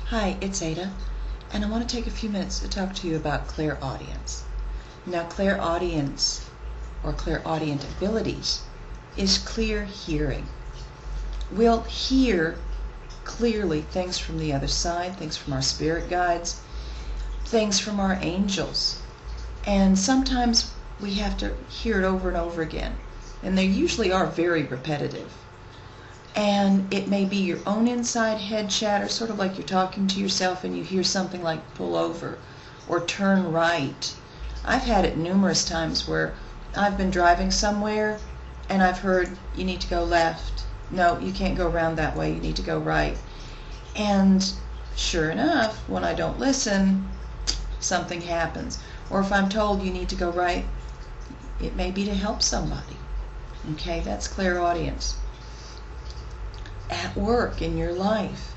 Hi, it's Ada, and I want to take a few minutes to talk to you about clairaudience. Now, clairaudience, or clair-audient abilities, is clear hearing. We'll hear clearly things from the other side, things from our spirit guides, things from our angels. And sometimes we have to hear it over and over again. And they usually are very repetitive. And it may be your own inside head chatter, sort of like you're talking to yourself and you hear something like pull over or turn right. I've had it numerous times where I've been driving somewhere and I've heard you need to go left. No, you can't go around that way, you need to go right. And sure enough, when I don't listen, something happens. Or if I'm told you need to go right, it may be to help somebody. Okay, that's clairaudience. At work, in your life.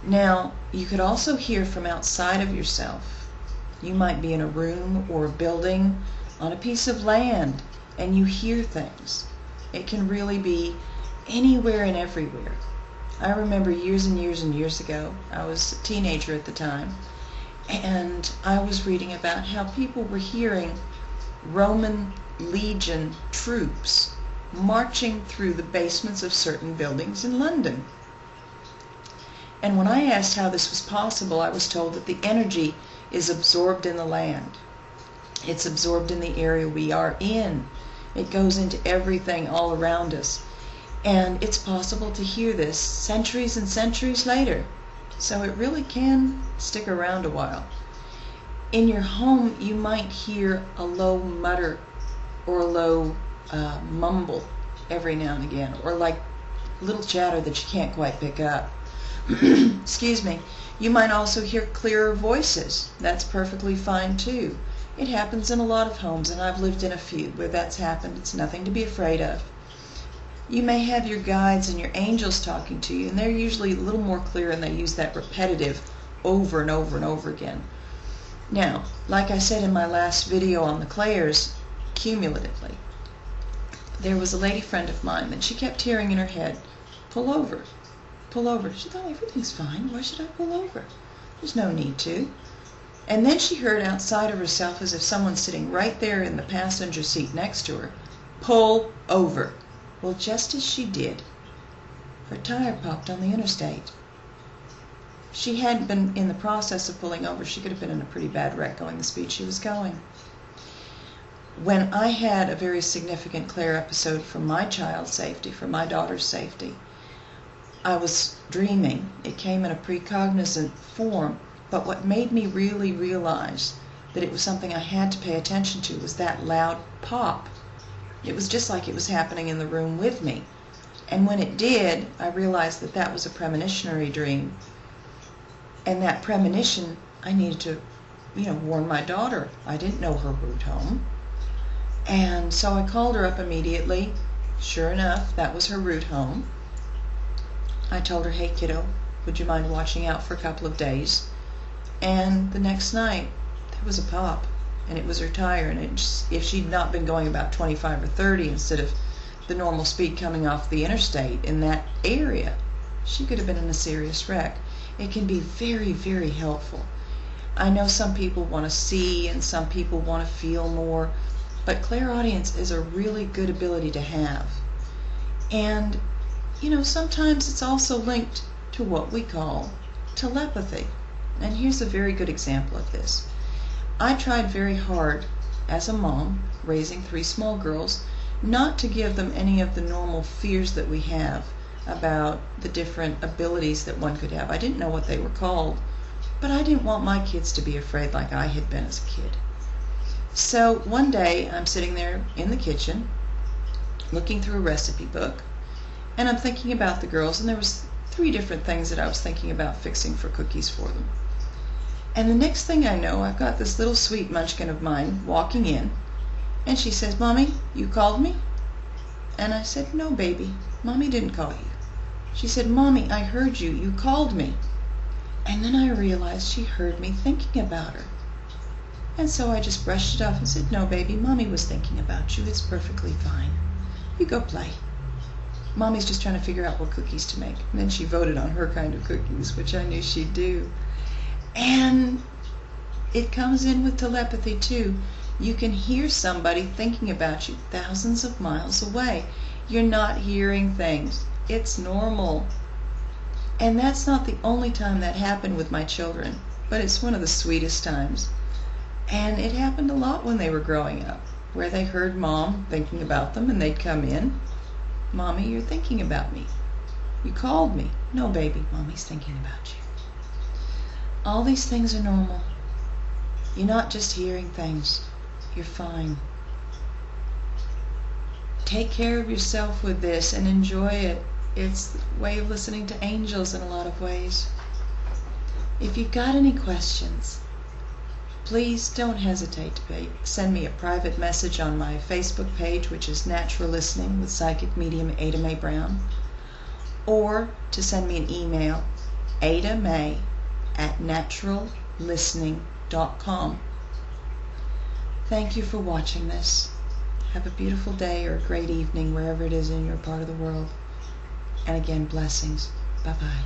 Now, you could also hear from outside of yourself. You might be in a room or a building, on a piece of land, and you hear things. It can really be anywhere and everywhere. I remember years and years and years ago, I was a teenager at the time, and I was reading about how people were hearing Roman legion troops marching through the basements of certain buildings in London. And when I asked how this was possible, I was told that the energy is absorbed in the land. It's absorbed in the area we are in. It goes into everything all around us. And it's possible to hear this centuries and centuries later. So it really can stick around a while. In your home, you might hear a low mutter or a low mumble every now and again, or like little chatter that you can't quite pick up. Excuse me. You might also hear clearer voices. That's perfectly fine too. It happens in a lot of homes, and I've lived in a few where that's happened. It's nothing to be afraid of. You may have your guides and your angels talking to you, and they're usually a little more clear, and they use that repetitive over and over and over again. Now, like I said in my last video on the clairs, cumulatively, there was a lady friend of mine that she kept hearing in her head, pull over, pull over. She thought, everything's fine, why should I pull over? There's no need to. And then she heard outside of herself, as if someone sitting right there in the passenger seat next to her, pull over. Well, just as she did, her tire popped on the interstate. She hadn't been in the process of pulling over. She could have been in a pretty bad wreck going the speed she was going. When I had a very significant Clair episode for my child's safety, for my daughter's safety, I was dreaming. It came in a precognizant form, but what made me really realize that it was something I had to pay attention to was that loud pop. It was just like it was happening in the room with me. And when it did, I realized that that was a premonitionary dream. And that premonition, I needed to, warn my daughter. I didn't know her route home. And so I called her up immediately. Sure enough, that was her route home. I told her, hey kiddo, would you mind watching out for a couple of days? And the next night, there was a pop, and it was her tire. And if she'd not been going about 25 or 30 instead of the normal speed coming off the interstate in that area, she could have been in a serious wreck. It can be very, very helpful. I know some people want to see and some people want to feel more, but clairaudience is a really good ability to have. And, sometimes it's also linked to what we call telepathy. And here's a very good example of this. I tried very hard as a mom, raising 3 small girls, not to give them any of the normal fears that we have about the different abilities that one could have. I didn't know what they were called, but I didn't want my kids to be afraid like I had been as a kid. So one day I'm sitting there in the kitchen looking through a recipe book, and I'm thinking about the girls, and there was 3 different things that I was thinking about fixing for cookies for them. And the next thing I know, I've got this little sweet munchkin of mine walking in, and she says, Mommy, you called me? And I said, no, baby, Mommy didn't call you. She said, Mommy, I heard you. You called me. And then I realized she heard me thinking about her. And so I just brushed it off and said, no, baby, Mommy was thinking about you. It's perfectly fine. You go play. Mommy's just trying to figure out what cookies to make. And then she voted on her kind of cookies, which I knew she'd do. And it comes in with telepathy too. You can hear somebody thinking about you thousands of miles away. You're not hearing things. It's normal. And that's not the only time that happened with my children, but it's one of the sweetest times. And it happened a lot when they were growing up, where they heard Mom thinking about them and they'd come in. Mommy, you're thinking about me. You called me. No, baby, Mommy's thinking about you. All these things are normal. You're not just hearing things. You're fine. Take care of yourself with this and enjoy it. It's a way of listening to angels in a lot of ways. If you've got any questions, please don't hesitate to send me a private message on my Facebook page, which is Natural Listening with Psychic Medium Ada Mae Brown, or to send me an email, adamay@naturallistening.com. Thank you for watching this. Have a beautiful day or a great evening wherever it is in your part of the world. And again, blessings. Bye-bye.